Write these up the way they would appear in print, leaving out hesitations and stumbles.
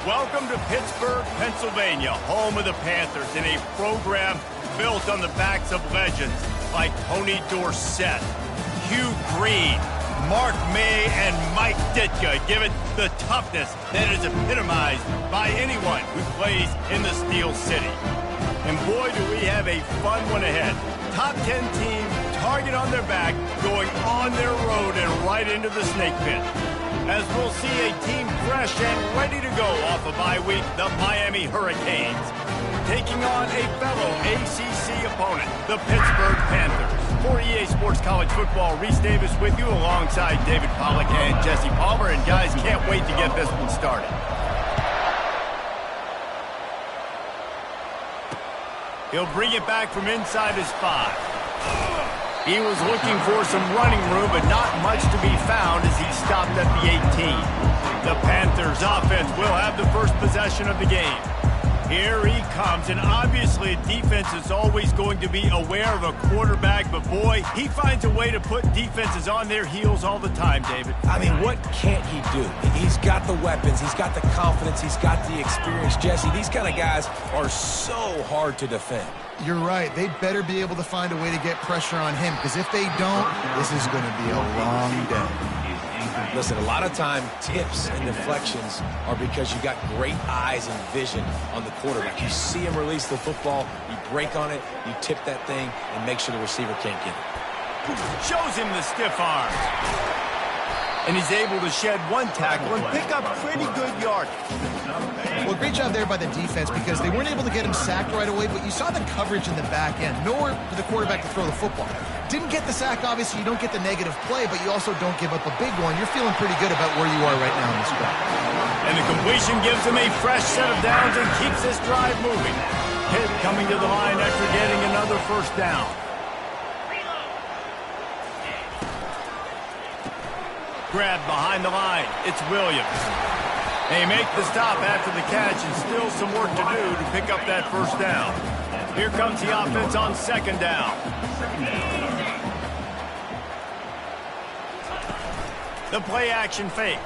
Welcome to Pittsburgh, Pennsylvania, home of the Panthers, in a program built on the backs of legends like Tony Dorsett, Hugh Green, Mark May, and Mike Ditka. Give it the toughness that is epitomized by anyone who plays in the Steel City. And boy, do we have a fun one ahead. Top 10 team, target on their back, going on their road and right into the snake pit. As we'll see a team fresh and ready to go off a bye week, the Miami Hurricanes, taking on a fellow ACC opponent, the Pittsburgh Panthers. For EA Sports College Football, Reese Davis with you alongside David Pollack and Jesse Palmer. And guys, can't wait to get this one started. He'll bring it back from inside his 5. He was looking for some running room, but not much to be found as he stopped at the 18. The Panthers offense will have the first possession of the game. Here he comes, and obviously defense is always going to be aware of a quarterback, but boy, he finds a way to put defenses on their heels all the time, David. I mean, what can't he do? He's got the weapons, he's got the confidence, he's got the experience. Jesse, these kind of guys are so hard to defend. You're right. They better be able to find a way to get pressure on him, because if they don't, this is going to be a long day. Listen, a lot of time, tips and deflections are because you got great eyes and vision on the quarterback. You see him release the football, you break on it, you tip that thing, and make sure the receiver can't get it. Shows him the stiff arm. And he's able to shed one tackle and pick up pretty good yardage. Well, great job there by the defense, because they weren't able to get him sacked right away, but you saw the coverage in the back end. Nowhere for the quarterback to throw the football. Didn't get the sack, obviously. You don't get the negative play, but you also don't give up a big one. You're feeling pretty good about where you are right now in this drive. And the completion gives him a fresh set of downs and keeps this drive moving. Pitt coming to the line after getting another first down. Grab behind the line. It's Williams. They make the stop after the catch, and still some work to do to pick up that first down. Here comes the offense on second down. The play action fake.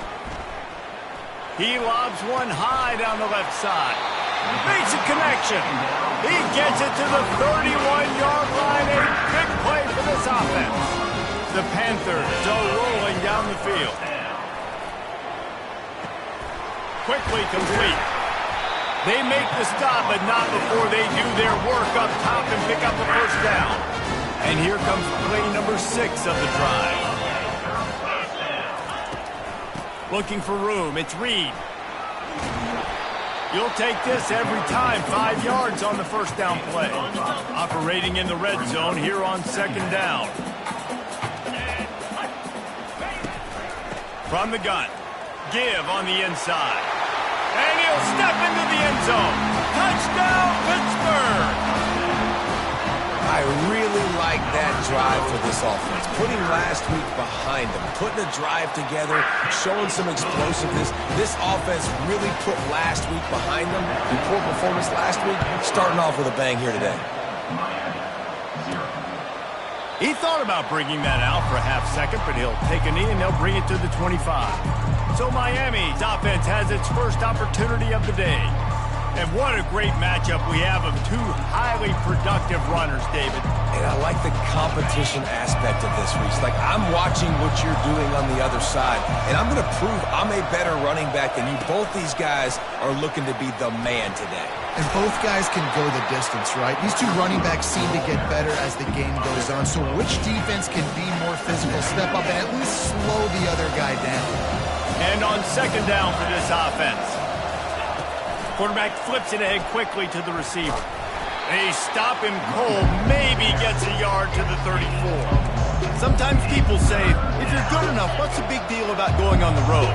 He lobs one high down the left side. Makes a connection. He gets it to the 31-yard line. A big play for this offense. The Panthers are rolling down the field. Quickly complete. They make the stop, but not before they do their work up top and pick up the first down. And here comes play number 6 of the drive. Looking for room. It's Reed. You'll take this every time. 5 yards on the first down play. Operating in the red zone here on second down. From the gun. Give on the inside. And he'll step into the end zone. Touchdown, Pittsburgh! I really like that drive for this offense. Putting last week behind them, putting a drive together, showing some explosiveness. This offense really put last week behind them. The poor performance last week, starting off with a bang here today. He thought about bringing that out for a half second, but he'll take a knee and they'll bring it to the 25. So Miami's offense has its first opportunity of the day. And what a great matchup we have of two highly productive runners, David. And I like the competition aspect of this, Reese. Like, I'm watching what you're doing on the other side, and I'm going to prove I'm a better running back than you. Both these guys are looking to be the man today. And both guys can go the distance, right? These two running backs seem to get better as the game goes on. So which defense can be more physical, step up, and at least slow the other guy down? And on second down for this offense. Quarterback flips it ahead quickly to the receiver. They stop him cold, maybe gets a yard to the 34. Sometimes people say, if you're good enough, what's the big deal about going on the road?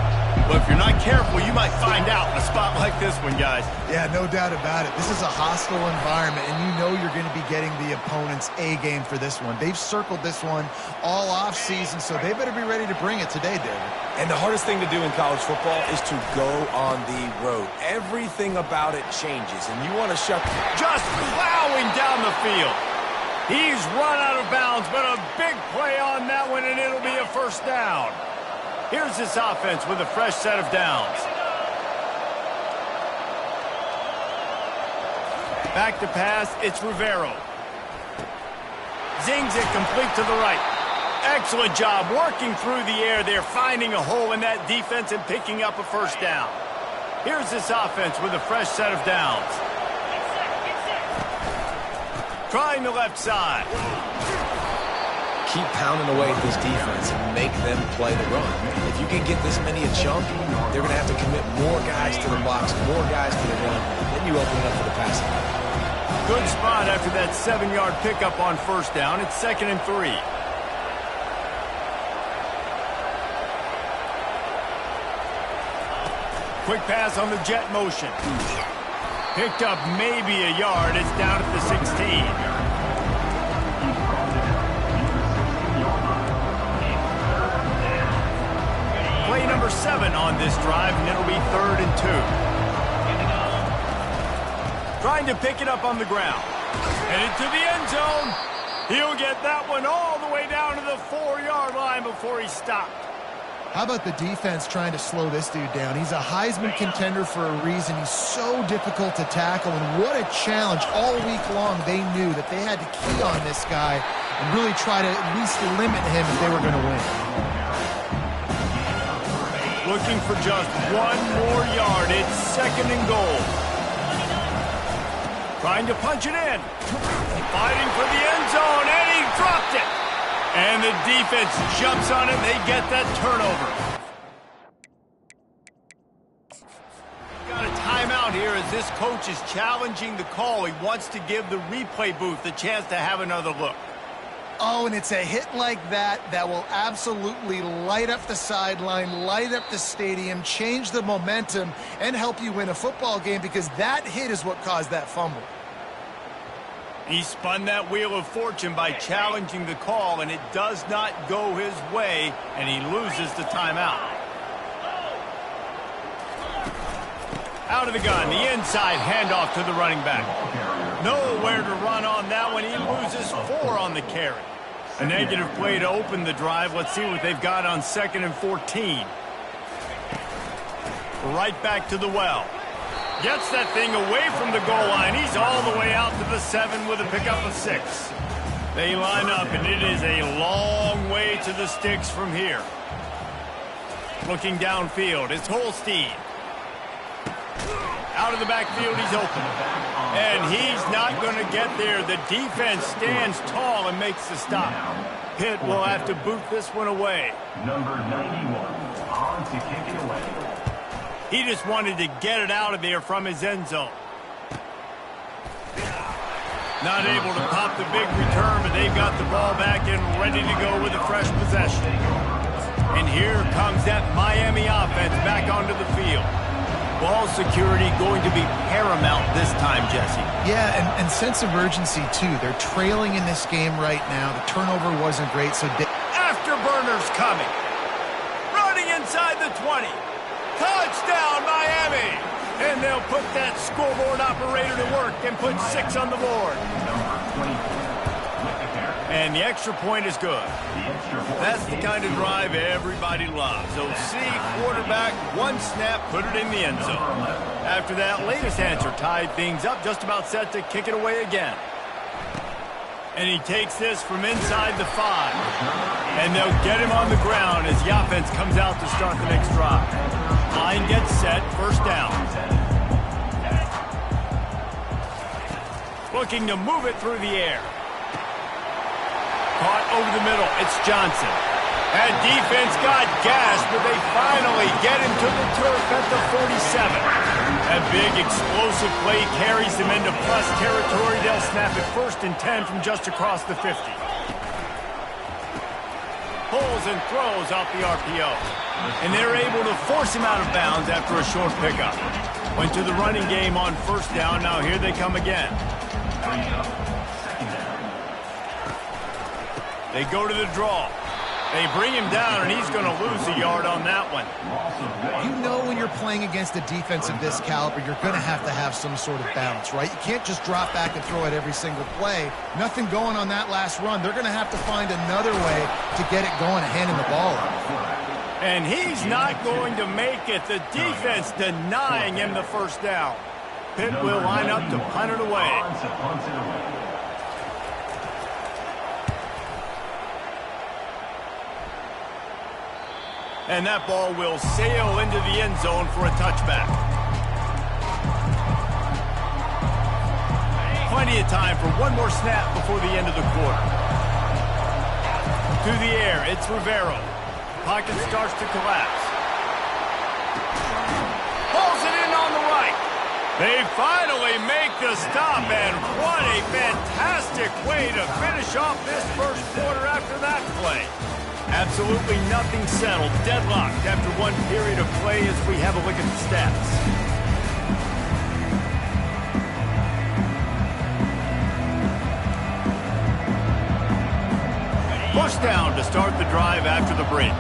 But if you're not careful, you might find out in a spot like this one, guys. Yeah, no doubt about it. This is a hostile environment, and you know you're going to be getting the opponent's A-game for this one. They've circled this one all off-season, so they better be ready to bring it today, David. And the hardest thing to do in college football is to go on the road. Everything about it changes, and you want to shut... Just plowing down the field. He's run out of bounds, but a big play on that one, and it'll be a first down. Here's this offense with a fresh set of downs. Back to pass, it's Rivero. Zings it complete to the right. Excellent job working through the air there, finding a hole in that defense and picking up a first down. Here's this offense with a fresh set of downs. Trying the left side. Keep pounding away at this defense and make them play the run. If you can get this many a chunk, they're going to have to commit more guys to the box, more guys to the run. Then you open it up for the passing. Good spot after that 7-yard pickup on first down. It's 2nd and 3. Quick pass on the jet motion. Picked up maybe a yard. It's down at the 16. Play number 7 on this drive, and it'll be 3rd and 2. Trying to pick it up on the ground. Headed to the end zone. He'll get that one all the way down to the 4-yard line before he stopped. How about the defense trying to slow this dude down? He's a Heisman contender for a reason. He's so difficult to tackle, and what a challenge. All week long, they knew that they had to key on this guy and really try to at least limit him if they were going to win. Looking for just 1 more yard. It's 2nd and goal. Trying to punch it in. Fighting for the end zone, and he dropped it. And the defense jumps on it. They get that turnover. Got a timeout here as this coach is challenging the call. He wants to give the replay booth a chance to have another look. Oh, and it's a hit like that that will absolutely light up the sideline, light up the stadium, change the momentum, and help you win a football game, because that hit is what caused that fumble. He spun that wheel of fortune by challenging the call, and it does not go his way, and he loses the timeout. Out of the gun, the inside handoff to the running back. Nowhere to run on that one. He loses 4 on the carry. A negative play to open the drive. Let's see what they've got on 2nd and 14. Right back to the well. Gets that thing away from the goal line. He's all the way out to the 7 with a pickup of 6. They line up, and it is a long way to the sticks from here. Looking downfield, it's Holstein. Out of the backfield, he's open. And he's not going to get there. The defense stands tall and makes the stop. Pitt will have to boot this one away. Number 91 on to kick it away. He just wanted to get it out of there from his end zone. Not able to pop the big return, but they've got the ball back and ready to go with a fresh possession. And here comes that Miami offense back onto the field. Ball security going to be paramount this time, Jesse. Yeah, and sense of urgency, too. They're trailing in this game right now. The turnover wasn't great, so... Afterburners coming. Running inside the 20. Touchdown, Miami! And they'll put that scoreboard operator to work and put 6 on the board. And the extra point is good. That's the kind of drive everybody loves. OC, quarterback, 1 snap, put it in the end zone. After that latest answer tied things up, just about set to kick it away again. And he takes this from inside the 5. And they'll get him on the ground as the offense comes out to start the next drive. Line gets set, first down. Looking to move it through the air. Caught over the middle, it's Johnson. And defense got gashed, but they finally get him to the turf at the 47. A big explosive play carries them into plus territory. They'll snap it 1st and 10 from just across the 50. Pulls and throws off the RPO. And they're able to force him out of bounds after a short pickup. Went to the running game on first down. Now here they come again. They go to the draw. They bring him down, and he's going to lose a yard on that one. You know when you're playing against a defense of this caliber, you're going to have some sort of balance, right? You can't just drop back and throw it every single play. Nothing going on that last run. They're going to have to find another way to get it going and handing the ball off. And he's not going to make it. The defense denying him the first down. Pitt will line up to punt it away. And that ball will sail into the end zone for a touchback. Plenty of time for one more snap before the end of the quarter. To the air, it's Rivero. Pocket starts to collapse. Pulls it in on the right. They finally make the stop, and what a fantastic way to finish off this first quarter after that play. Absolutely nothing settled, deadlocked after one period of play as we have a look at the stats. First down to start the drive after the break.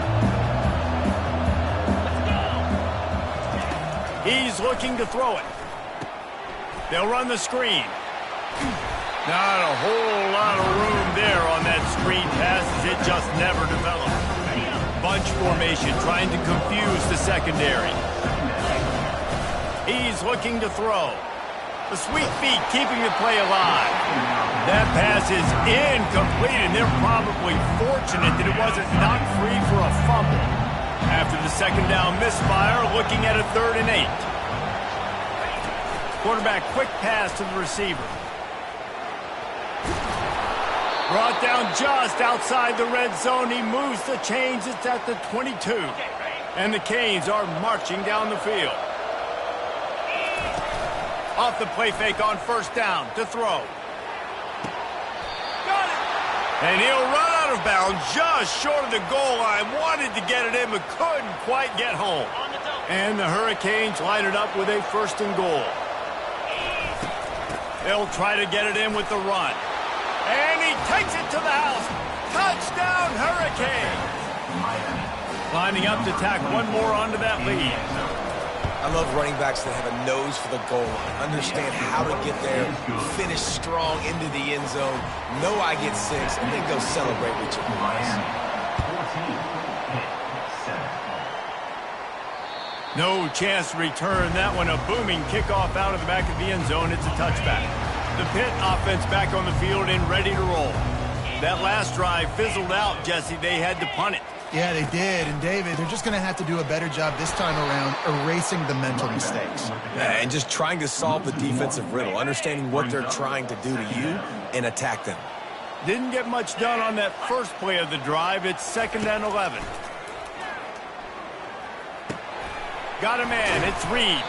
He's looking to throw it. They'll run the screen. Not a whole lot of room there on that screen pass as it just never developed. Bunch formation trying to confuse the secondary. He's looking to throw. The sweet feet keeping the play alive. That pass is incomplete, and they're probably fortunate that it wasn't knocked free for a fumble. After the second down misfire, looking at a 3rd and 8. Quarterback quick pass to the receiver. Brought down just outside the red zone. He moves the chains. It's at the 22. And the Canes are marching down the field. Off the play fake on first down to throw. Got it. And he'll run out of bounds just short of the goal line. Wanted to get it in but couldn't quite get home. And the Hurricanes line it up with a 1st and goal. They'll try to get it in with the run. And he takes it to the house. Touchdown, Hurricane. Lining up to tack one more onto that lead. I love running backs that have a nose for the goal line. Understand how to get there, finish strong into the end zone, know I get 6, and then go celebrate with your boys. No chance to return that one. A booming kickoff out of the back of the end zone. It's a touchback. The Pitt offense back on the field and ready to roll. That last drive fizzled out, Jesse. They had to punt it. Yeah, they did. And, David, they're just going to have to do a better job this time around erasing the mental mistakes. And just trying to solve the defensive riddle, understanding what they're trying to do to you and attack them. Didn't get much done on that first play of the drive. It's 2nd and 11. Got a man. It's Reed.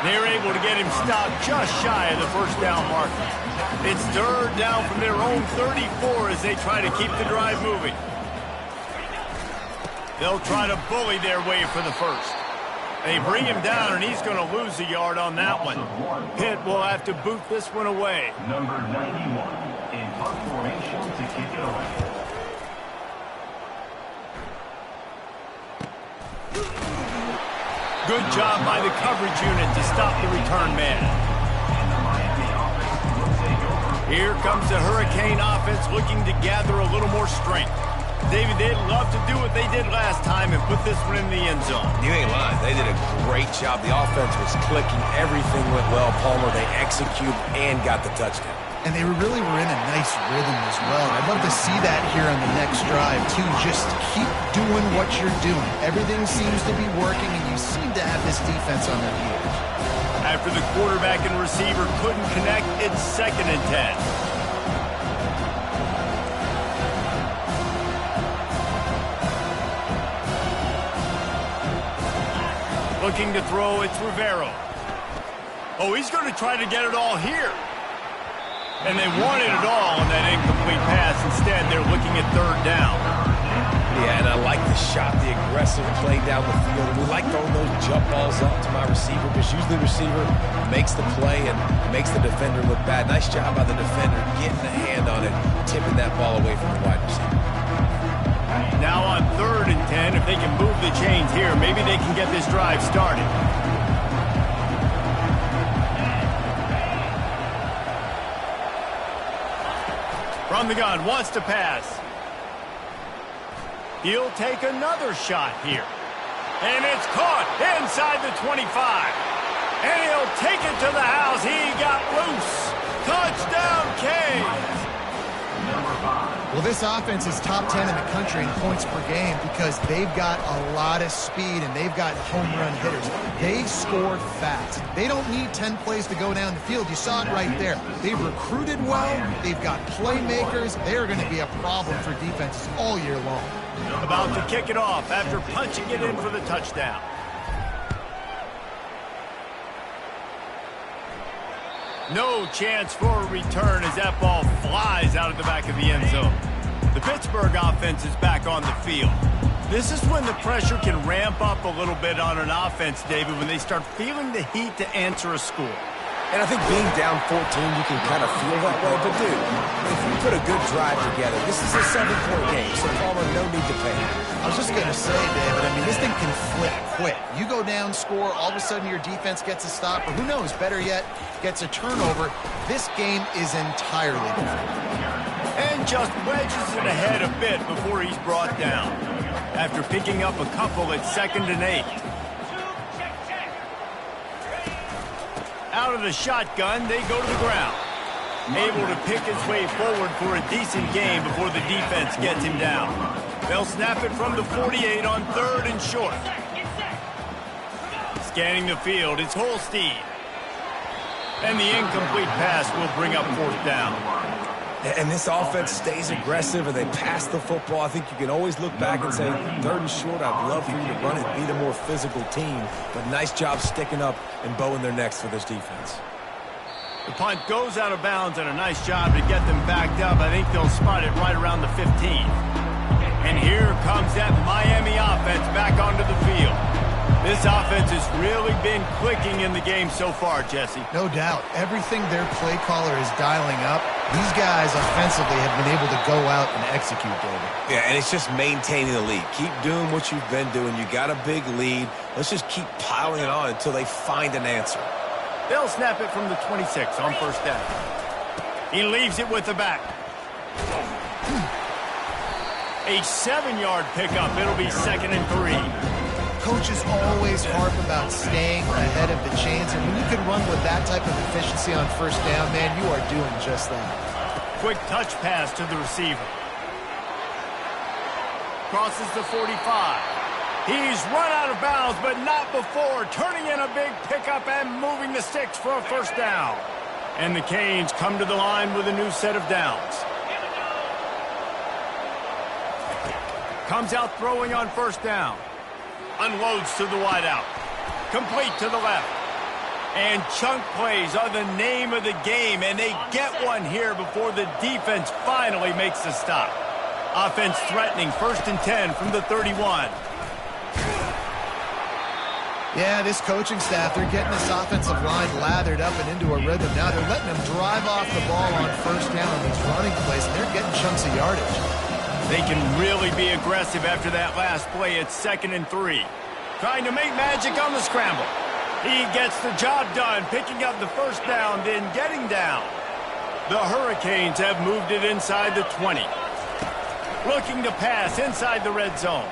They're able to get him stopped just shy of the first down marker. It's 3rd down from their own 34 as they try to keep the drive moving. They'll try to bully their way for the first. They bring him down, and he's going to lose a yard on that one. Pitt will have to boot this one away. Number 91 in punt formation to kick it away. Good job by the coverage unit to stop the return man. Here comes the Hurricane offense looking to gather a little more strength. David, they'd love to do what they did last time and put this one in the end zone. You ain't lying. They did a great job. The offense was clicking. Everything went well. Palmer, they executed and got the touchdown. And they really were in a nice rhythm as well. I'd love to see that here on the next drive, too. Just keep doing what you're doing. Everything seems to be working, and you seem to have this defense on their heels. After the quarterback and receiver couldn't connect, it's 2nd and 10. Looking to throw, it's Rivero. Oh, he's going to try to get it all here. And they wanted it all on that incomplete pass. Instead, they're looking at 3rd down. Yeah, and I like the shot, the aggressive play down the field. And we like throwing those jump balls up to my receiver because usually the receiver makes the play and makes the defender look bad. Nice job by the defender getting a hand on it, tipping that ball away from the wide receiver. Now on 3rd and 10, if they can move the chains here, maybe they can get this drive started. From the gun, wants to pass. He'll take another shot here. And it's caught inside the 25. And he'll take it to the house. He got loose. Touchdown, Canes. Well, this offense is top 10 in the country in points per game because they've got a lot of speed and they've got home run hitters. They score fast. They don't need 10 plays to go down the field. You saw it right there. They've recruited well. They've got playmakers. They're going to be a problem for defenses all year long. About to kick it off after punching it in for the touchdown. No chance for a return as that ball flies out of the back of the end zone. The Pittsburgh offense is back on the field. This is when the pressure can ramp up a little bit on an offense, David, when they start feeling the heat to answer a score. And I think being down 14, you can kind of feel that way. But, dude, if you put a good drive together, this is a 7-point game, so Palmer, no need to panic. I was just going to say, David, I mean, this thing can flip quick. You go down, score, all of a sudden your defense gets a stop, or who knows, better yet, gets a turnover. This game is entirely different. And just wedges it ahead a bit before he's brought down. After picking up a couple at 2nd and 8. Out of the shotgun, they go to the ground. Able to pick his way forward for a decent game before the defense gets him down. They'll snap it from the 48 on 3rd and short. Scanning the field, it's Holstein. And the incomplete pass will bring up 4th down. And this offense stays aggressive and they pass the football. I think you can always look back and say, 3rd and short, I'd love for you to run it, be the more physical team. But nice job sticking up and bowing their necks for this defense. The punt goes out of bounds and a nice job to get them backed up. I think they'll spot it right around the 15. And here comes that Miami offense back onto the field. This offense has really been clicking in the game so far, Jesse. No doubt. Everything their play caller is dialing up, these guys offensively have been able to go out and execute, David. Yeah, and it's just maintaining the lead. Keep doing what you've been doing. You got a big lead. Let's just keep piling it on until they find an answer. They'll snap it from the 26 on 1st down. He leaves it with the back. A 7-yard pickup. It'll be 2nd and 3. Coaches always harp about staying ahead of the chains, and when you can run with that type of efficiency on 1st down, man, you are doing just that. Quick touch pass to the receiver. Crosses the 45. He's run out of bounds, but not before turning in a big pickup and moving the sticks for a 1st down. And the Canes come to the line with a new set of downs. Comes out throwing on 1st down. Unloads to the wideout. Complete to the left. And chunk plays are the name of the game, and they get one here before the defense finally makes the stop. Offense threatening 1st and 10 from the 31. Yeah, this coaching staff, they're getting this offensive line lathered up and into a rhythm. Now they're letting them drive off the ball on 1st down on these running plays, and they're getting chunks of yardage. They can really be aggressive after that last play at 2nd and 3. Trying to make magic on the scramble. He gets the job done, picking up the 1st down, then getting down. The Hurricanes have moved it inside the 20. Looking to pass inside the red zone.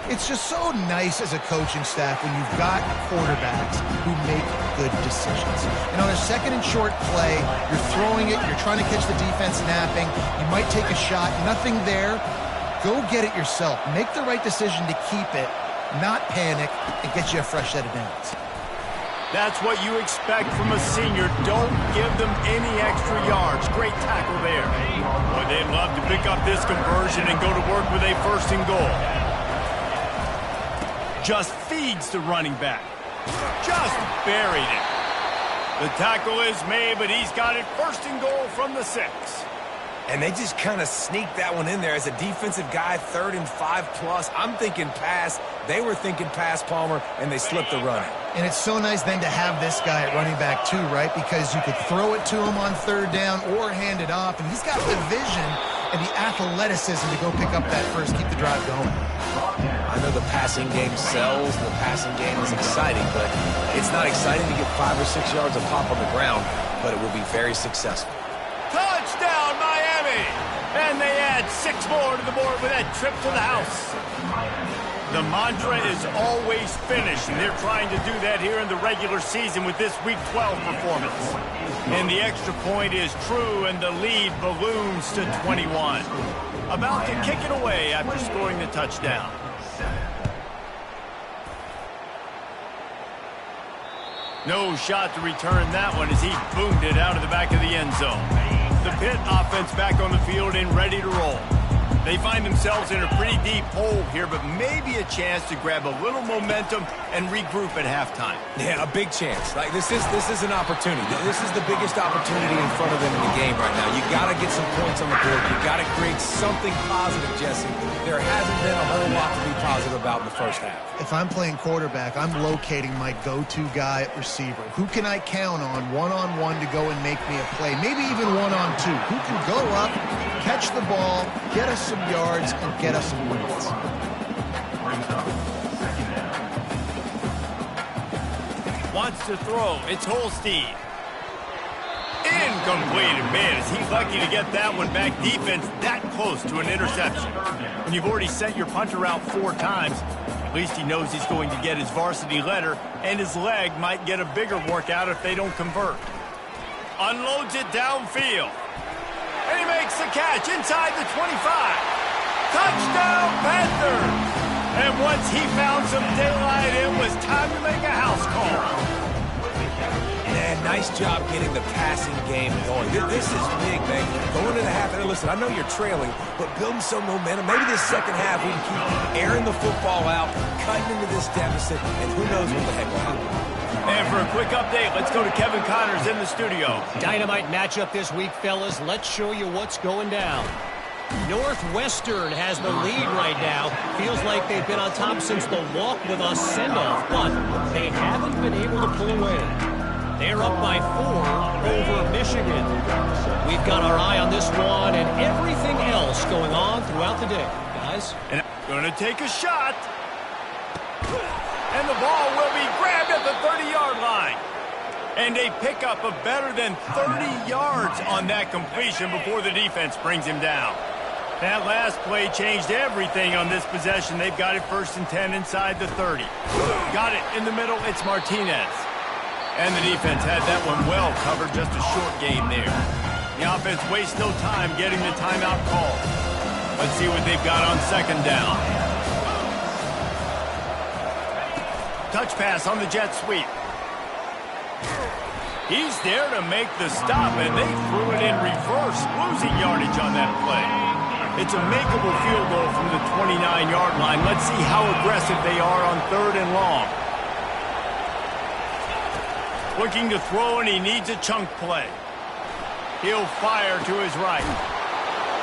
It's just so nice as a coaching staff when you've got quarterbacks who make good decisions. And on a 2nd and short play, you're throwing it, you're trying to catch the defense napping, you might take a shot, nothing there. Go get it yourself. Make the right decision to keep it, not panic, and get you a fresh set of downs. That's what you expect from a senior. Don't give them any extra yards. Great tackle there. Boy, they'd love to pick up this conversion and go to work with a 1st and goal. Just feeds the running back. Just buried it. The tackle is made, but he's got it 1st and goal from the 6. And they just kind of sneaked that one in there. As a defensive guy, 3rd and 5+. I'm thinking pass. They were thinking pass, Palmer, and they slipped the running. And it's so nice then to have this guy at running back too, right? Because you could throw it to him on 3rd down or hand it off. And he's got the vision and the athleticism to go pick up that 1st, keep the drive going. I know the passing game sells, the passing game is exciting, but it's not exciting to get 5 or 6 yards of pop on the ground, but it will be very successful. Touchdown, Miami! And they add 6 more to the board with that trip to the house. The mantra is always finish, and they're trying to do that here in the regular season with this Week 12 performance. And the extra point is true, and the lead balloons to 21. About to kick it away after scoring the touchdown. No shot to return that one as he boomed it out of the back of the end zone. The Pitt offense back on the field and ready to roll. They find themselves in a pretty deep hole here, but maybe a chance to grab a little momentum and regroup at halftime. Yeah, a big chance. Like this is an opportunity. This is the biggest opportunity in front of them in the game right now. You got to get some points on the board. You got to create something positive, Jesse. There hasn't been a whole lot to be positive about in the first half. If I'm playing quarterback, I'm locating my go-to guy at receiver. Who can I count on one-on-one to go and make me a play? Maybe even one-on-two. Who can go up, catch the ball, get us some yards, and get us some wins. Wants to throw. It's Holstein. Incomplete. Man, is he lucky to get that one back. Defense that close to an interception. When you've already sent your punter out 4 times, at least he knows he's going to get his varsity letter, and his leg might get a bigger workout if they don't convert. Unloads it downfield. And he makes the catch inside the 25. Touchdown, Panthers! And once he found some daylight, it was time to make a house call. Man, nice job getting the passing game going. This is big, man. Going into the half, and listen, I know you're trailing, but building some momentum. Maybe this second half we can keep airing the football out, cutting into this deficit, and who knows what the heck will happen. And for a quick update, let's go to Kevin Connors in the studio. Dynamite matchup this week, fellas. Let's show you what's going down. Northwestern has the lead right now. Feels like they've been on top since the walk with a send-off, but they haven't been able to pull away. They're up by 4 over Michigan. We've got our eye on this one and everything else going on throughout the day, guys. And going to take a shot. And the ball will be grabbed at the 30-yard line. And a pickup of better than 30 yards on that completion before the defense brings him down. That last play changed everything on this possession. They've got it 1st and 10 inside the 30. Got it in the middle. It's Martinez. And the defense had that one well covered. Just a short game there. The offense wastes no time getting the timeout call. Let's see what they've got on 2nd down. Touch pass on the jet sweep. He's there to make the stop, and they threw it in reverse, losing yardage on that play. It's a makeable field goal from the 29-yard line. Let's see how aggressive they are on 3rd and long. Looking to throw, and he needs a chunk play. He'll fire to his right.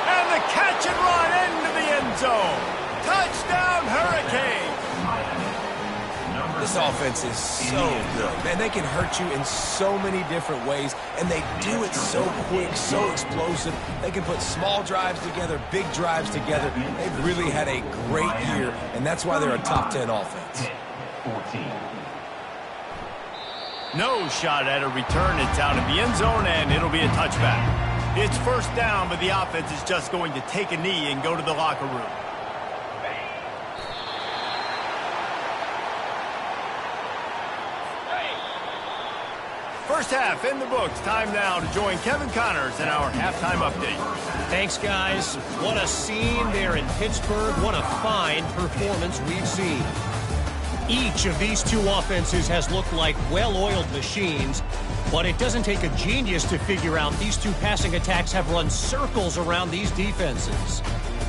And the catch and run into the end zone. Touchdown, Hurricane. This offense is so good. Man, they can hurt you in so many different ways, and they do it so quick, so explosive. They can put small drives together, big drives together. They've really had a great year, and that's why they're a top 10 offense. 14. No shot at a return. It's out of the end zone, and it'll be a touchback. It's 1st down, but the offense is just going to take a knee and go to the locker room. First half in the books. Time now to join Kevin Connors in our halftime update. Thanks, guys. What a scene there in Pittsburgh. What a fine performance we've seen. Each of these 2 offenses has looked like well-oiled machines, but it doesn't take a genius to figure out these 2 passing attacks have run circles around these defenses.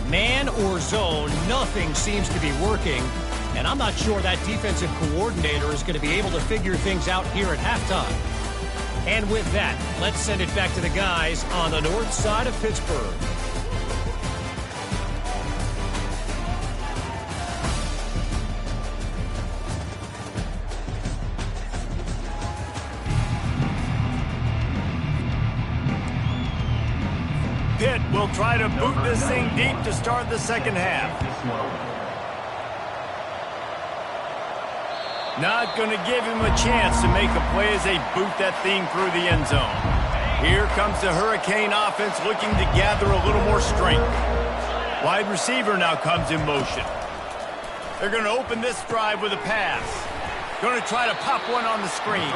Man or zone, nothing seems to be working, and I'm not sure that defensive coordinator is going to be able to figure things out here at halftime. And with that, let's send it back to the guys on the north side of Pittsburgh. Pitt will try to boot this thing deep to start the 2nd half. Not going to give him a chance to make a play as they boot that thing through the end zone. Here comes the Hurricane offense looking to gather a little more strength. Wide receiver now comes in motion. They're going to open this drive with a pass. Going to try to pop one on the screen.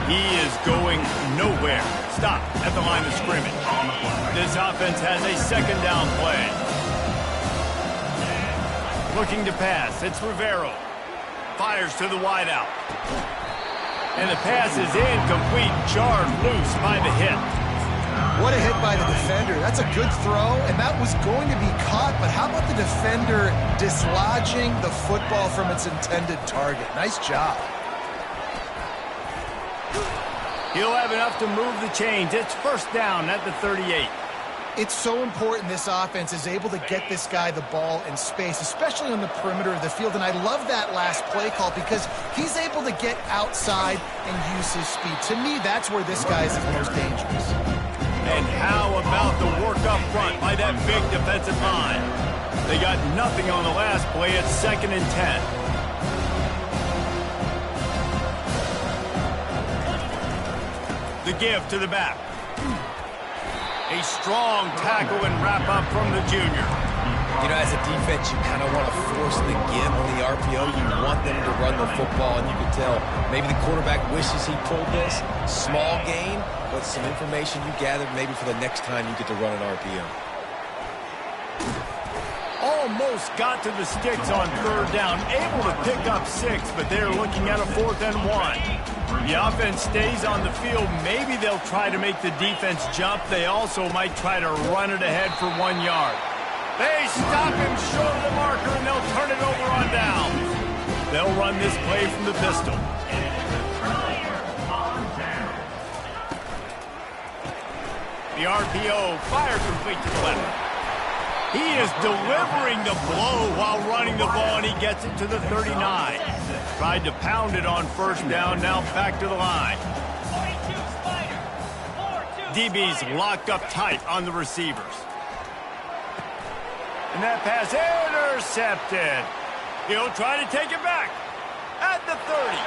He is going nowhere. Stop at the line of scrimmage. This offense has a second down play. Looking to pass. It's Rivero. Fires to the wideout. And the pass is incomplete. Jarred loose by the hit. What a hit by the defender. That's a good throw, and that was going to be caught, but how about the defender dislodging the football from its intended target? Nice job. He'll have enough to move the chains. It's first down at the 38. It's so important this offense is able to get this guy the ball in space, especially on the perimeter of the field. And I love that last play call because he's able to get outside and use his speed. To me, that's where this guy is most dangerous. And how about the work up front by that big defensive line? They got nothing on the last play. It's 2nd and 10. The give to the back. A strong tackle and wrap up from the junior. You know, as a defense, you kind of want to force the give on the RPO. You want them to run the football, and you can tell maybe the quarterback wishes he pulled this. Small gain, but some information you gathered maybe for the next time you get to run an RPO. Almost got to the sticks on 3rd down. Able to pick up 6, but they're looking at a 4th and 1. The offense stays on the field. Maybe they'll try to make the defense jump. They also might try to run it ahead for 1 yard. They stop him short of the marker, and they'll turn it over on down. They'll run this play from the pistol. The RPO fire complete to the left. He is delivering the blow while running the ball, and he gets it to the 39. Tried to pound it on 1st down, now back to the line. DB's locked up tight on the receivers. And that pass intercepted. He'll try to take it back at the 30.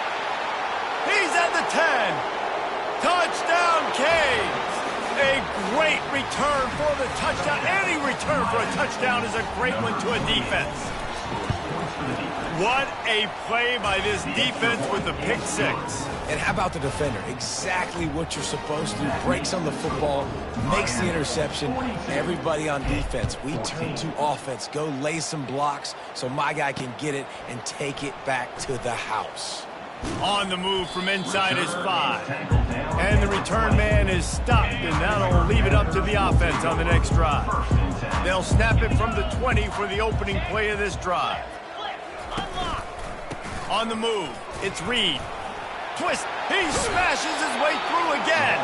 He's at the 10. Touchdown, Canes. A great return for the touchdown. Any return for a touchdown is a great one to a defense. What a play by this defense with the pick 6. And how about the defender? Exactly what you're supposed to do. Breaks on the football, makes the interception. Everybody on defense, we turn to offense. Go lay some blocks so my guy can get it and take it back to the house. On the move from inside his 5. And the return man is stopped, and that'll leave it up to the offense on the next drive. They'll snap it from the 20 for the opening play of this drive. On the move, it's Reed. Twist, he smashes his way through again.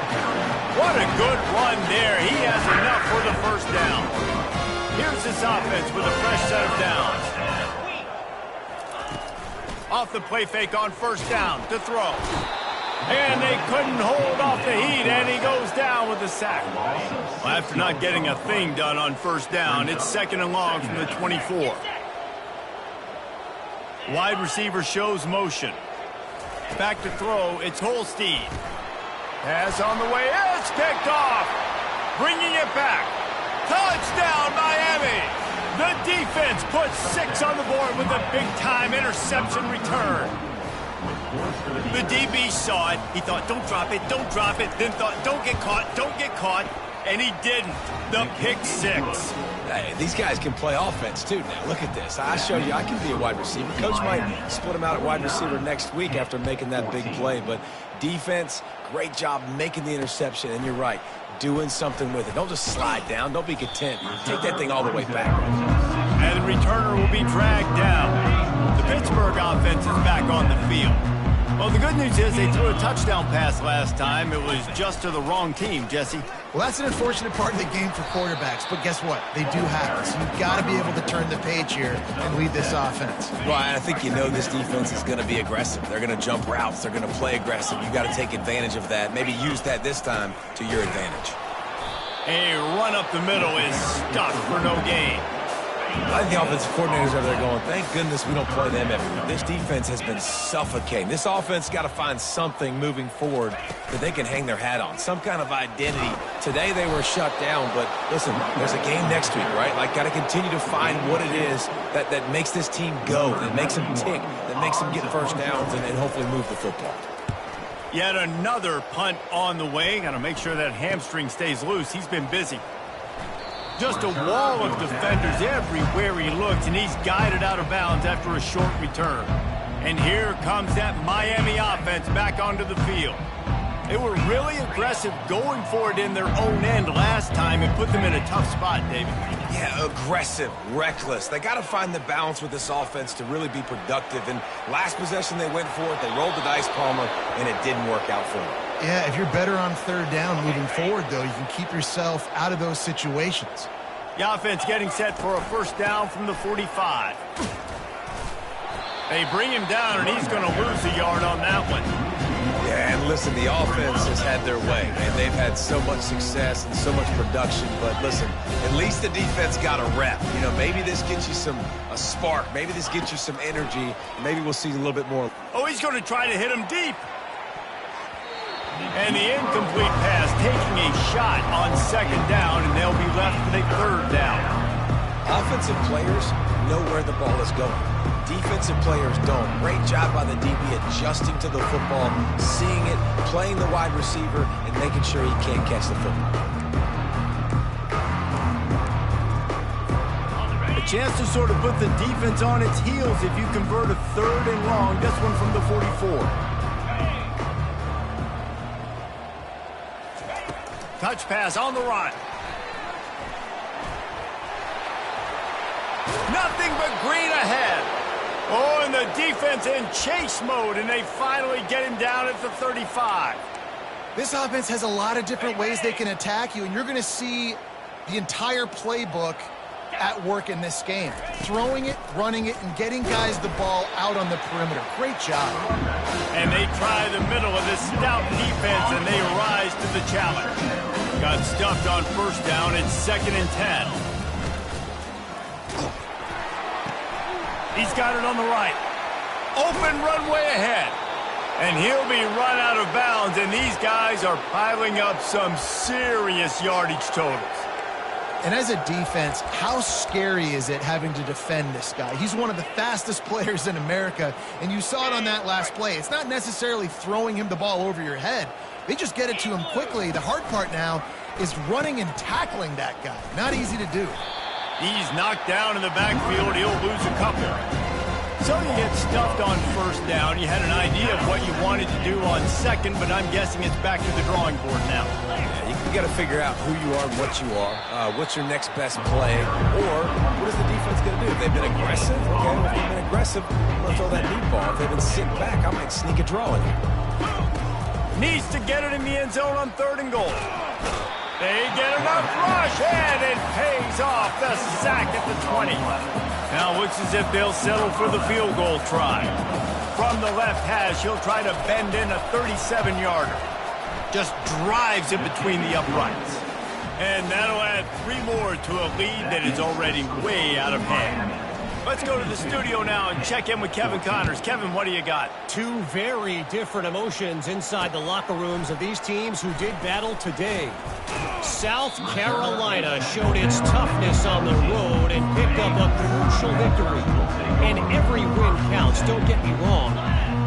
What a good run there. He has enough for the 1st down. Here's this offense with a fresh set of downs. Off the play fake on 1st down to throw. And they couldn't hold off the heat, and he goes down with the sack. Well, after not getting a thing done on 1st down, it's 2nd and long from the 24. Wide receiver shows motion. Back to throw, it's Holstein. Pass on the way, it's picked off. Bringing it back. Touchdown, Miami. The defense puts 6 on the board with a big-time interception return. The DB saw it. He thought, don't drop it, then thought, don't get caught, and he didn't. The pick 6. Hey, these guys can play offense, too, now. Look at this. I showed you I can be a wide receiver. Coach might split him out at wide receiver next week after making that big play, but defense, great job making the interception, and you're right, doing something with it. Don't just slide down. Don't be content. Take that thing all the way back. And the returner will be dragged down. The Pittsburgh offense is back on the field. Well, the good news is they threw a touchdown pass last time. It was just to the wrong team, Jesse. Well, that's an unfortunate part of the game for quarterbacks, but guess what? They do happen. So you've got to be able to turn the page here and lead this offense. Well, I think you know this defense is going to be aggressive. They're going to jump routes. They're going to play aggressive. You've got to take advantage of that. Maybe use that this time to your advantage. A run up the middle is stopped for no gain. I think the offensive coordinators over there going, thank goodness we don't play them every week. This defense has been suffocating. This offense got to find something moving forward that they can hang their hat on, some kind of identity. Today they were shut down, but listen, there's a game next week, right? Like, got to continue to find what it is that makes this team go, that makes them tick, that makes them get first downs and hopefully move the football. Yet another punt on the way. Got to make sure that hamstring stays loose. He's been busy. Just a wall of defenders everywhere he looks, and he's guided out of bounds after a short return. And here comes that Miami offense back onto the field. They were really aggressive going for it in their own end last time and put them in a tough spot, David. Yeah, aggressive, reckless. They got to find the balance with this offense to really be productive. And last possession they went for it. They rolled the dice, Palmer, and it didn't work out for them. Yeah, if you're better on third down moving forward, though, you can keep yourself out of those situations. The offense getting set for a first down from the 45. They bring him down, and he's going to lose a yard on that one. Yeah, and listen, the offense has had their way, and they've had so much success and so much production. But listen, at least the defense got a rep. You know, maybe this gets you a spark. Maybe this gets you some energy. Maybe we'll see a little bit more. Oh, he's going to try to hit him deep. And the incomplete pass taking a shot on second down, and they'll be left with a third down. Offensive players know where the ball is going. Defensive players don't. Great job by the DB adjusting to the football, seeing it, playing the wide receiver, and making sure he can't catch the football. A chance to sort of put the defense on its heels if you convert a third and long. This one from the 44. Touch pass on the run. Nothing but green ahead. Oh, and the defense in chase mode, and they finally get him down at the 35. This offense has a lot of different ways they can attack you, and you're going to see the entire playbook at work in this game. Throwing it, running it, and getting guys the ball out on the perimeter. Great job. And they try the middle of this stout defense, and they rise to the challenge. Got stuffed on first down. It's 2nd and 10. He's got it on the right. Open runway ahead. And he'll be run out of bounds, and these guys are piling up some serious yardage totals. And as a defense, how scary is it having to defend this guy? He's one of the fastest players in America, and you saw it on that last play. It's not necessarily throwing him the ball over your head. They just get it to him quickly. The hard part now is running and tackling that guy. Not easy to do. He's knocked down in the backfield. He'll lose a couple. So you get stuffed on first down. You had an idea of what you wanted to do on second, but I'm guessing it's back to the drawing board now. Yeah, you got to figure out who you are and what you are. What's your next best play? Or what is the defense going to do? If they've been aggressive, okay, if they've been aggressive, I'm going to throw that deep ball. If they've been sitting back, I might sneak a draw in here. Needs to get it in the end zone on 3rd and goal. They get enough rush, and it pays off. The sack at the 20. Now it looks as if they'll settle for the field goal try. From the left hash, he'll try to bend in a 37-yarder. Just drives it between the uprights. And that'll add 3 more to a lead that is already way out of hand. Let's go to the studio now and check in with Kevin Connors. Kevin, what do you got? 2 very different emotions inside the locker rooms of these teams who did battle today. South Carolina showed its toughness on the road and picked up a crucial victory. And every win counts, don't get me wrong.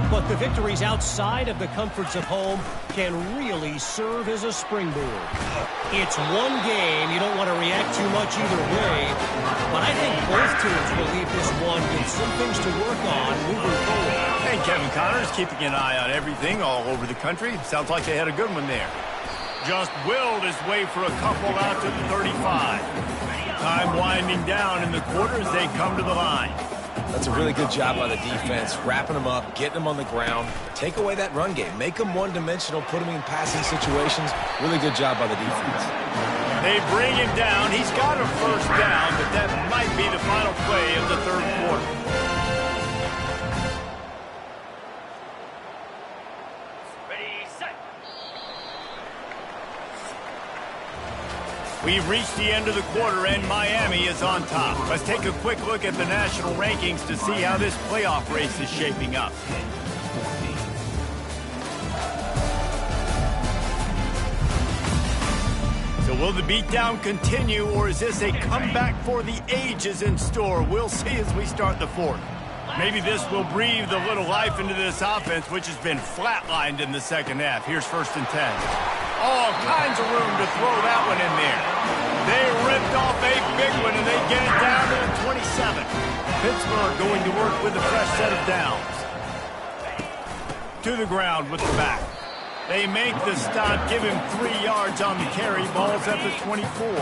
But the victories outside of the comforts of home can really serve as a springboard. It's one game. You don't want to react too much either way. But I think both teams will leave this one with some things to work on moving forward. Hey, Kevin Connors keeping an eye on everything all over the country. Sounds like they had a good one there. Just willed his way for a couple out to the 35. Time winding down in the quarter as they come to the line. That's a really good job by the defense, wrapping them up, getting them on the ground. Take away that run game. Make them one-dimensional, put them in passing situations. Really good job by the defense. They bring him down. He's got a first down, but that might be the final play of the 3rd quarter. We've reached the end of the quarter, and Miami is on top. Let's take a quick look at the national rankings to see how this playoff race is shaping up. So will the beatdown continue, or is this a comeback for the ages in store? We'll see as we start the fourth. Maybe this will breathe a little life into this offense, which has been flatlined in the second half. Here's 1st and 10. All kinds of room to throw that one in there. They ripped off a big one, and they get it down to the 27. Pittsburgh going to work with a fresh set of downs. To the ground with the back. They make the stop, give him 3 yards on the carry. Ball's at the 24.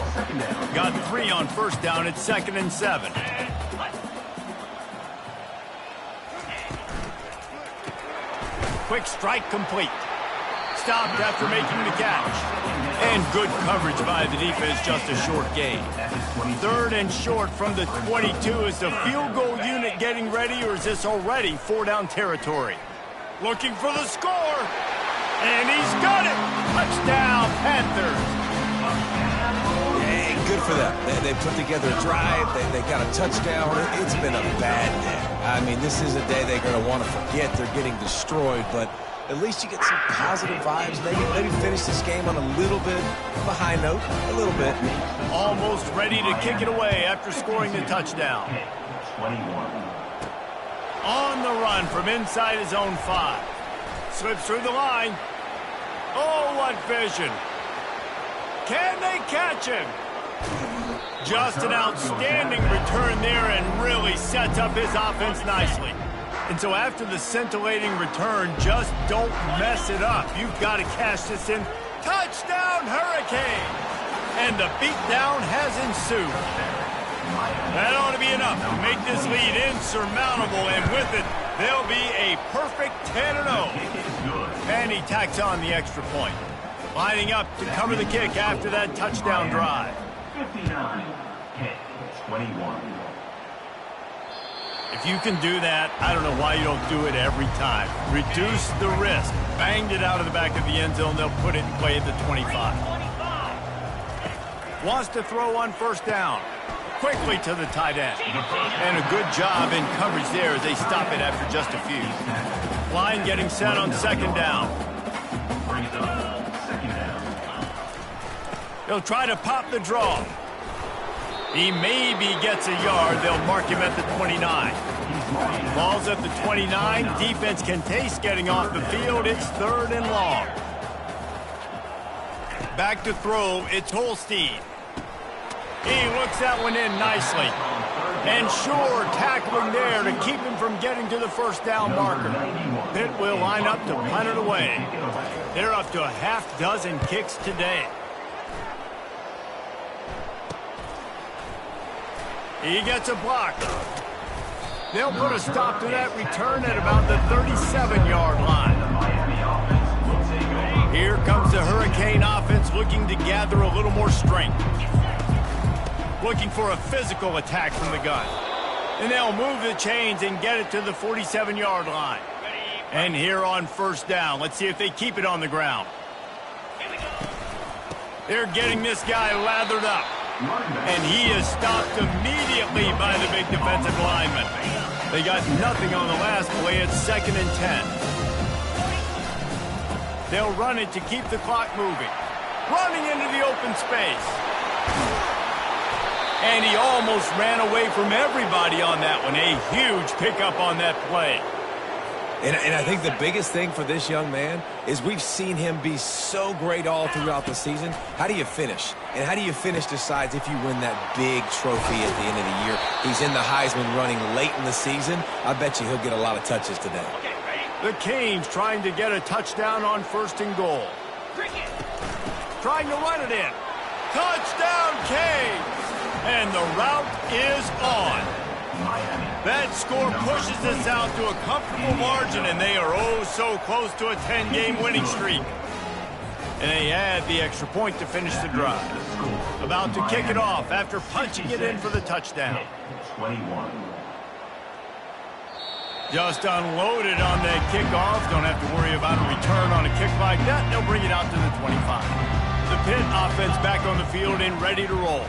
Got 3 on 1st down. It's 2nd and 7. Quick strike complete. Stopped after making the catch. And good coverage by the defense, just a short gain. 3rd and short from the 22. Is the field goal unit getting ready, or is this already 4-down territory? Looking for the score. And he's got it. Touchdown, Panthers. Hey, good for them. They put together a drive. They got a touchdown. It's been a bad day. I mean, this is a day they're going to want to forget. They're getting destroyed, but at least you get some positive vibes. Maybe finish this game on a little bit of a high note, a little bit. Almost ready to kick it away after scoring the touchdown. 21. On the run from inside his own 5. Slips through the line. Oh, what vision. Can they catch him? Just an outstanding return there and really sets up his offense nicely. And so after the scintillating return, just don't mess it up. You've got to cash this in. Touchdown, Hurricane! And the beatdown has ensued. That ought to be enough to make this lead insurmountable, and with it, they'll be a perfect 10-0. And he tacks on the extra point. Lining up to cover the kick after that touchdown drive. 59, 21. If you can do that, I don't know why you don't do it every time. Reduce the risk. Banged it out of the back of the end zone. They'll put it in play at the 25. Wants to throw on 1st down. Quickly to the tight end. And a good job in coverage there as they stop it after just a few. Line getting set on 2nd down. They'll try to pop the draw. He maybe gets a yard. They'll mark him at the 29. Ball's at the 29. Defense can taste getting off the field. It's 3rd and long. Back to throw. It's Holstein. He looks that one in nicely. And sure, tackling there to keep him from getting to the 1st down marker. Pitt will line up to punt it away. They're up to a half-dozen kicks today. He gets a block. They'll put a stop to that return at about the 37-yard line. Here comes the Hurricane offense looking to gather a little more strength. Looking for a physical attack from the gun. And they'll move the chains and get it to the 47-yard line. And here on 1st down, let's see if they keep it on the ground. They're getting this guy lathered up. And he is stopped immediately by the big defensive lineman. They got nothing on the last play. It's 2nd and 10. They'll run it to keep the clock moving. Running into the open space. And he almost ran away from everybody on that one. A huge pickup on that play. And I think the biggest thing for this young man is we've seen him be so great all throughout the season. How do you finish? And how do you finish decides if you win that big trophy at the end of the year. He's in the Heisman running late in the season. I bet you he'll get a lot of touches today. The Canes trying to get a touchdown on 1st and goal. Trying to run it in. Touchdown, Canes! And the route is on. That score pushes us out to a comfortable margin, and they are oh so close to a 10-game winning streak. And they add the extra point to finish the drive. About to kick it off after punching it in for the touchdown. 21. Just unloaded on that kickoff. Don't have to worry about a return on a kick like that. They'll bring it out to the 25. The Pitt offense back on the field and ready to roll.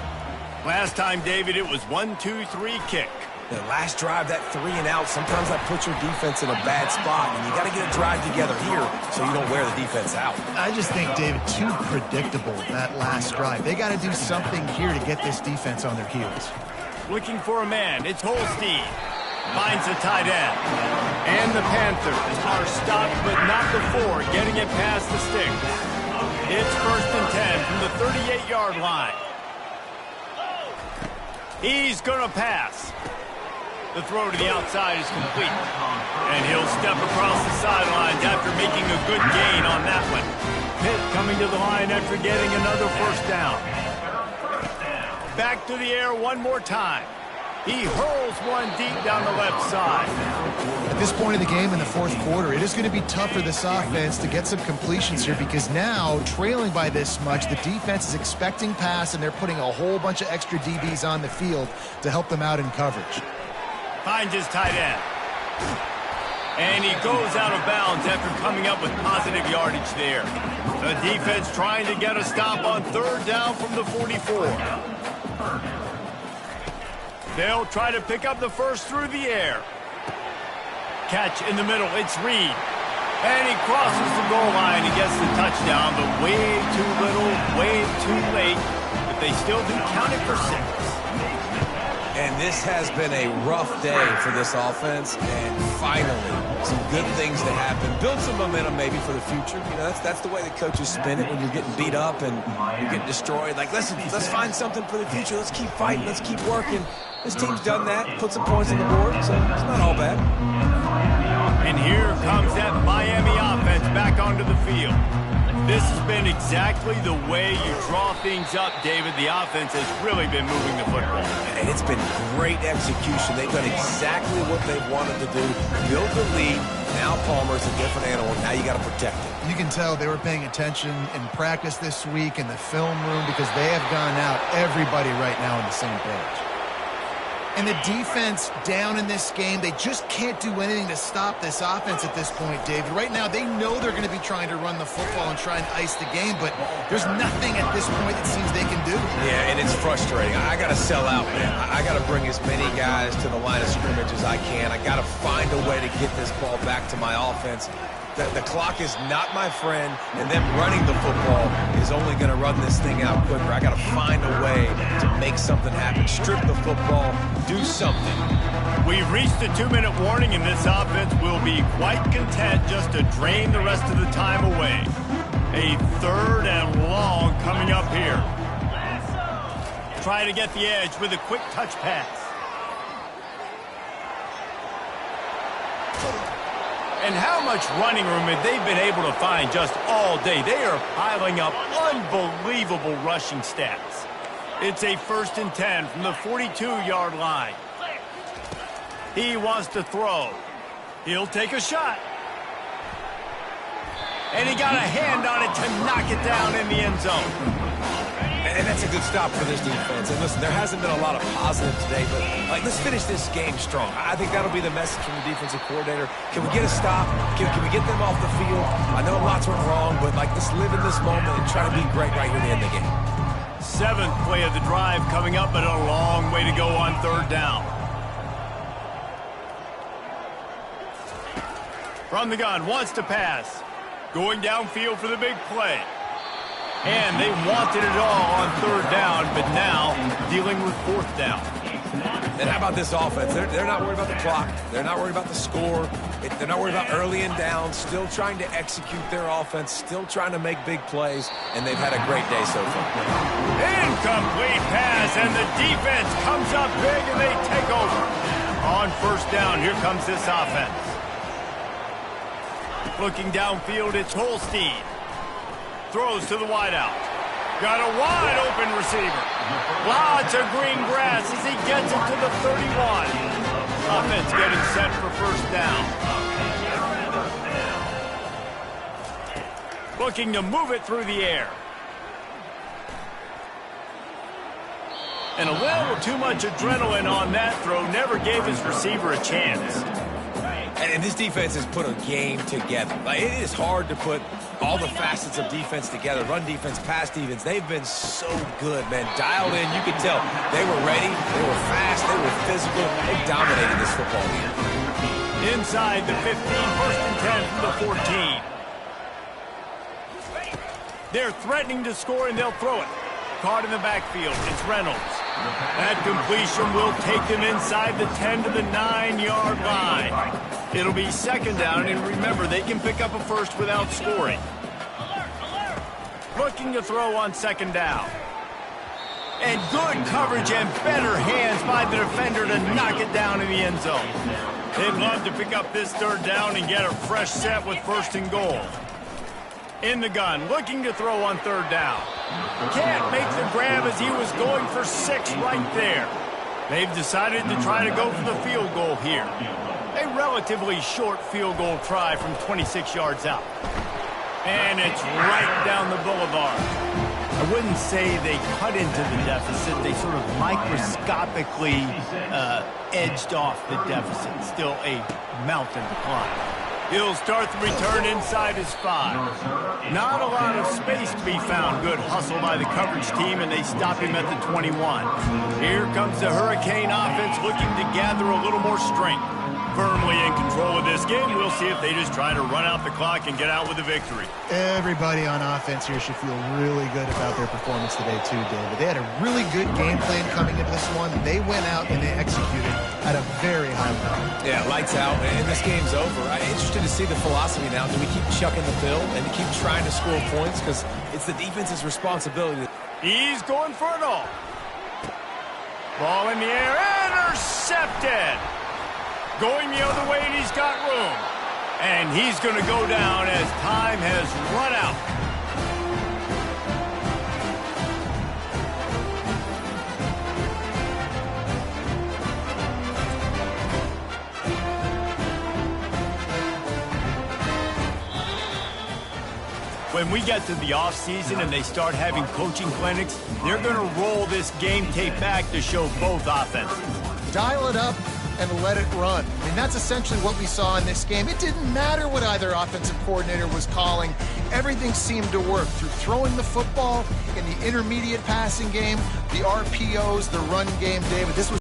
Last time, David, it was 1-2-3 kick. The last drive, that 3 and out, sometimes that puts your defense in a bad spot, and you got to get a drive together here so you don't wear the defense out. I just think, David, too predictable, that last drive. They got to do something here to get this defense on their heels. Looking for a man. It's Holstein. Finds the tight end. And the Panthers are stopped but not before getting it past the sticks. It's 1st and 10 from the 38-yard line. He's going to pass. The throw to the outside is complete. And he'll step across the sidelines after making a good gain on that one. Pitt coming to the line after getting another first down. Back to the air one more time. He hurls one deep down the left side. At this point of the game in the fourth quarter, it is going to be tough for this offense to get some completions here because now, trailing by this much, the defense is expecting pass, and they're putting a whole bunch of extra DBs on the field to help them out in coverage. Finds his tight end. And he goes out of bounds after coming up with positive yardage there. The defense trying to get a stop on 3rd down from the 44. They'll try to pick up the first through the air. Catch in the middle. It's Reed. And he crosses the goal line and gets the touchdown, but way too little, way too late. But they still do count it for 6. And this has been a rough day for this offense, and finally, some good things to happen. Build some momentum maybe for the future. You know, that's the way the coaches spin it when you're getting beat up and you're getting destroyed. Like, let's find something for the future. Let's keep fighting. Let's keep working. This team's done that, put some points on the board, so it's not all bad. And here comes that Miami offense back onto the field. This has been exactly the way you draw things up, David. The offense has really been moving the football. And it's been great execution. They've done exactly what they wanted to do. Build the lead. Now Palmer's a different animal. Now you got to protect it. You can tell they were paying attention in practice this week in the film room because they have gone out, everybody right now on the same page. And the defense down in this game, they just can't do anything to stop this offense at this point, David. Right now, they know they're going to be trying to run the football and try and ice the game, but there's nothing at this point it seems they can do. Yeah, and it's frustrating. I got to sell out, man. I got to bring as many guys to the line of scrimmage as I can. I got to find a way to get this ball back to my offense. The clock is not my friend, and them running the football is only going to run this thing out quicker. I got to find a way to make something happen. Strip the football, do something. We've reached the 2-minute warning, and this offense will be quite content just to drain the rest of the time away. A 3rd and long coming up here. Try to get the edge with a quick touch pass. And how much running room have they been able to find just all day? They are piling up unbelievable rushing stats. It's a 1st and 10 from the 42-yard line. He wants to throw. He'll take a shot. And he got a hand on it to knock it down in the end zone. And that's a good stop for this defense. And listen, there hasn't been a lot of positive today, but let's finish this game strong. I think that'll be the message from the defensive coordinator. Can we get a stop? Can we get them off the field? I know lots went wrong, but let's live in this moment and try to be great right here at the end of the game. 7th play of the drive coming up, but a long way to go on 3rd down. From the gun, wants to pass. Going downfield for the big play. And they wanted it all on 3rd down, but now dealing with 4th down. And how about this offense? They're not worried about the clock. They're not worried about the score. They're not worried about early and down. Still trying to execute their offense. Still trying to make big plays. And they've had a great day so far. Incomplete pass, and the defense comes up big, and they take over. On 1st down, here comes this offense. Looking downfield, it's Holstein. Throws to the wideout. Got a wide open receiver. Lots of green grass as he gets it to the 31. Offense getting set for 1st down. Looking to move it through the air. And a little too much adrenaline on that throw. Never gave his receiver a chance. And this defense has put a game together. Like, it is hard to put all the facets of defense together. Run defense, pass defense. They've been so good, man. Dialed in. You could tell they were ready. They were fast. They were physical. They dominated this football game. Inside the 15, first and 10 from the 14. They're threatening to score, and they'll throw it. Caught in the backfield. It's Reynolds. That completion will take them inside the 10 to the 9-yard line. It'll be second down, and remember, they can pick up a first without scoring. Looking to throw on second down. And good coverage and better hands by the defender to knock it down in the end zone. They'd love to pick up this third down and get a fresh set with first and goal. In the gun, looking to throw on third down. Can't make the grab as he was going for 6 right there. They've decided to try to go for the field goal here. A relatively short field goal try from 26 yards out. And it's right down the boulevard. I wouldn't say they cut into the deficit. They sort of microscopically edged off the deficit. Still a mountain to climb. He'll start the return inside his 5. Not a lot of space to be found. Good hustle by the coverage team, and they stop him at the 21. Here comes the Hurricane offense looking to gather a little more strength. Firmly in control of this game. We'll see if they just try to run out the clock and get out with a victory. Everybody on offense here should feel really good about their performance today too, David. They had a really good game plan coming into this one. They went out and they executed at a very high level. Yeah, lights out, and this game's over. I'm interested to see the philosophy now. Do we keep chucking the pill and keep trying to score points? Because it's the defense's responsibility. He's going for it all. Ball in the air, intercepted. Going the other way, and he's got room. And he's going to go down as time has run out. When we get to the offseason and they start having coaching clinics, they're going to roll this game tape back to show both offenses. Dial it up and let it run. I mean, that's essentially what we saw in this game. It didn't matter what either offensive coordinator was calling. Everything seemed to work through throwing the football in the intermediate passing game, the RPOs, the run game, David. This was